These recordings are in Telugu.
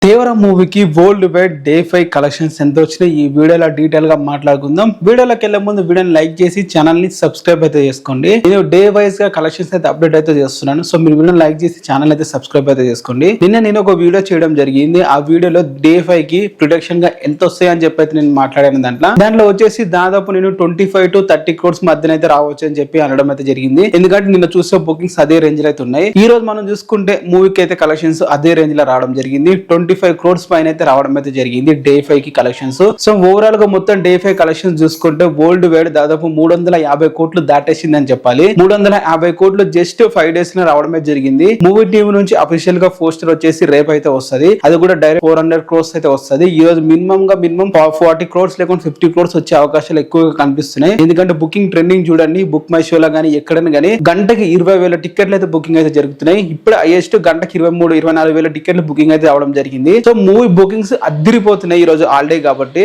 దేవర మూవీకి వరల్డ్ వైడ్ డే 5 కలెక్షన్స్ ఎంత వచ్చినాయి ఈ వీడియోలో డీటెయిల్ గా మాట్లాడుకుందాం. వీడియోలోకి వెళ్లే ముందు వీడియోని లైక్ చేసి ఛానల్ ని సబ్స్క్రైబ్ అయితే చేసుకోండి. నేను డే వైజ్ గా కలెక్షన్స్ అయితే అప్డేట్ అయితే చేస్తున్నాను. సో మీరు వీడియోని లైక్ చేసి ఛానల్ అయితే సబ్స్క్రైబ్ అయితే చేసుకోండి. నిన్న నేను ఒక వీడియో చేయడం జరిగింది. ఆ వీడియోలో డే 5 కి ప్రొడక్షన్ గా ఎంత వస్తాయి అని చెప్పి అయితే నేను మాట్లాడాను. దాంట్లో వచ్చేసి దాదాపు నేను 25 to 30 crores మధ్యన అయితే రావచ్చు అని చెప్పి అనడం అయితే జరిగింది. ఎందుకంటే నిన్న చూసే బుకింగ్స్ అదే రేంజ్ లో అయితే ఉన్నాయి. ఈ రోజు మనం చూసుకుంటే మూవీకి అయితే కలెక్షన్స్ అదే రేంజ్ లో రావడం జరిగింది. 25 crores పైన అయితే రావడం అయితే జరిగింది డే 5 కి కలెక్షన్స్. సో ఓవరాల్ గా మొత్తం డే 5 కలెక్షన్స్ చూసుకుంటే వరల్డ్ వైడ్ దాదాపు 350 కోట్లు దాటేసింది అని చెప్పాలి. 350 కోట్లు జస్ట్ 5 days లో రావడమే జరిగింది. మూవీ టీమ్ నుంచి అఫీషియల్ గా పోస్టర్ వచ్చేసి రేపు అయితే వస్తుంది. అది కూడా డైరెక్ట్ 400 crores అయితే వస్తుంది. ఈ రోజు మినిమం 40 crores లేకుండా 50 crores వచ్చే అవకాశాలు ఎక్కువగా కనిపిస్తున్నాయి. ఎందుకంటే బుకింగ్ ట్రెండింగ్ చూడండి, బుక్ మై షోలో గానీ ఎక్కడైనా గానీ గంటకి 20,000 టికెట్లు అయితే బుకింగ్ అయితే జరుగుతున్నాయి. ఇప్పుడు హైయెస్ట్ గంటకి 23-24,000 టికెట్లు బుకింగ్ అయితే రావడం జరిగింది. సో మూవీ బుకింగ్స్ అద్దరిపోతున్నాయి ఈ రోజు ఆల్ డే కాబట్టి.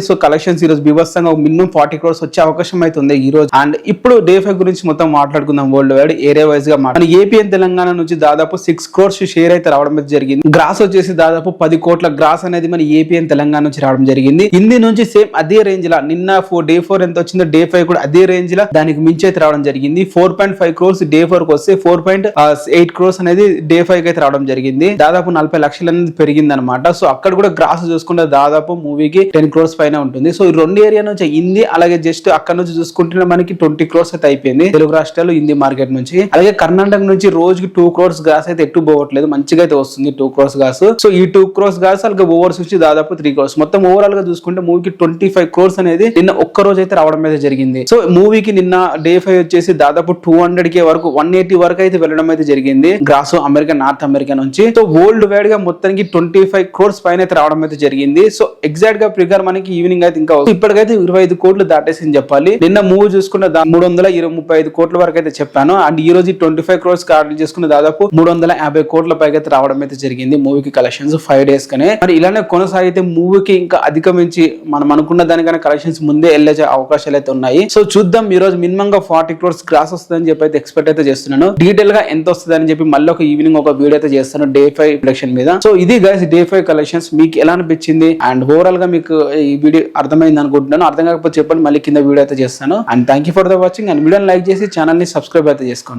సో కలెక్షన్స్ ఈ రోజు బీభత్సంగా మినిమం 40 crores వచ్చే అవకాశం అయితే ఉంది ఈ రోజు. అండ్ ఇప్పుడు డే 5 గురించి మొత్తం మాట్లాడుకుందాం. వరల్డ్ వైడ్ ఏరియా వైజ్ గా మన ఏపీ అండ్ తెలంగాణ నుంచి దాదాపు 6 crores షేర్ అయితే రావడం అయితే జరిగింది. గ్రాస్ వచ్చేసి దాదాపు 10 కోట్ల గ్రాస్ అనేది మన ఏపీ అండ్ తెలంగాణ నుంచి రావడం జరిగింది. హిందీ నుంచి సేమ్ అదే రేంజ్ లా నిన్న డే 4 ఎంత వచ్చిందో డే 5 కూడా అదే రేంజ్ లా దానికి మించి అయితే రావడం జరిగింది. 4.5 crores డే 4 కి వస్తే 4.8 crores అనేది డే 5 కి అయితే రావడం జరిగింది. దాదాపు 40 లక్షలు అనేది పెరిగింది అనమాట. సో అక్కడ కూడా గ్రాస్ చూసుకుంటే దాదాపు మూవీకి 10 crores పైన ఉంటుంది. సో ఈ రెండు ఏరియా నుంచి హిందీ అలాగే జస్ట్ అక్కడ నుంచి చూసుకుంటే మనకి 20 crores అయితే అయిపోయింది తెలుగు రాష్ట్రాలు హిందీ మార్కెట్ నుంచి. అలాగే కర్ణాటక నుంచి రోజుకి 2 crores గ్రాస్ అయితే ఎట్టు పోవట్లేదు, మంచిగా అయితే వస్తుంది 2 crores గ్రాస్. సో ఈ 2 crores గ్రాస్ అలాగే ఓవర్స్ వచ్చి దాదాపు 3 crores. మొత్తం ఓవరాల్ గా చూసుకుంటే మూవీకి 25 crores అనేది నిన్న ఒక్క రోజు అయితే రావడం అయితే జరిగింది. సో మూవీకి నిన్న డే 5 వచ్చేసి దాదాపు 200K వరకు 180 వరకు అయితే వెళ్ళడం అయితే జరిగింది గ్రాస్ అమెరికా, నార్త్ అమెరికా నుంచి. సో వరల్డ్ వైడ్ గా మొత్తానికి 25 crores పైన అయితే రావడం అయితే జరిగింది. సో ఎగ్జాక్ట్ గా ఫిగర్ మనకి ఈవినింగ్ అయితే ఇంకా ఇప్పటికైతే 25 కోట్లు దాటేసింది చెప్పాలి. నిన్న మూవీ చూసుకున్న 335 కోట్ల వరకు అయితే చెప్పాను. అండ్ ఈ రోజు 25 crores ఆర్డర్ చేసుకున్న దాదాపు 350 కోట్ల పైకి అయితే రావడం అయితే జరిగింది మూవీకి కలెక్షన్స్ 5 days కనే. మరి ఇలానే కొనసాగితే మూవీకి ఇంకా అధిగమించి మనం అనుకున్న దానికన్నా కలెక్షన్స్ ముందే వెళ్ళే అవకాశాలు అయితే ఉన్నాయి. సో చూద్దాం, ఈ రోజు మినిమం గా 40 crores గ్రాస్ వస్తుందని చెప్పి అయితే ఎక్స్పెక్ట్ అయితే చేస్తున్నాను. డీటెయిల్ గా ఎంత వస్తుంది అని చెప్పి మళ్ళీ ఒక ఈవినింగ్ ఒక వీడియో అయితే చేస్తాను డే 5 ప్రొడక్షన్ మీద. సో ఇది గైస్ డే 5 కలెక్షన్స్. మీకు ఎలా అనిపించింది అండ్ ఓవరాల్ గా మీకు ఈ వీడియో అర్థమైంది అనుకుంటున్నాను. అర్థం కాకపోతే చెప్పండి, మళ్ళీ కింద వీడియో అయితే చేస్తాను. And thank you for the watching. And వీడియోని లైక్ చేసి ఛానల్ ని సబ్స్క్రైబ్ అయితే చేసుకోండి.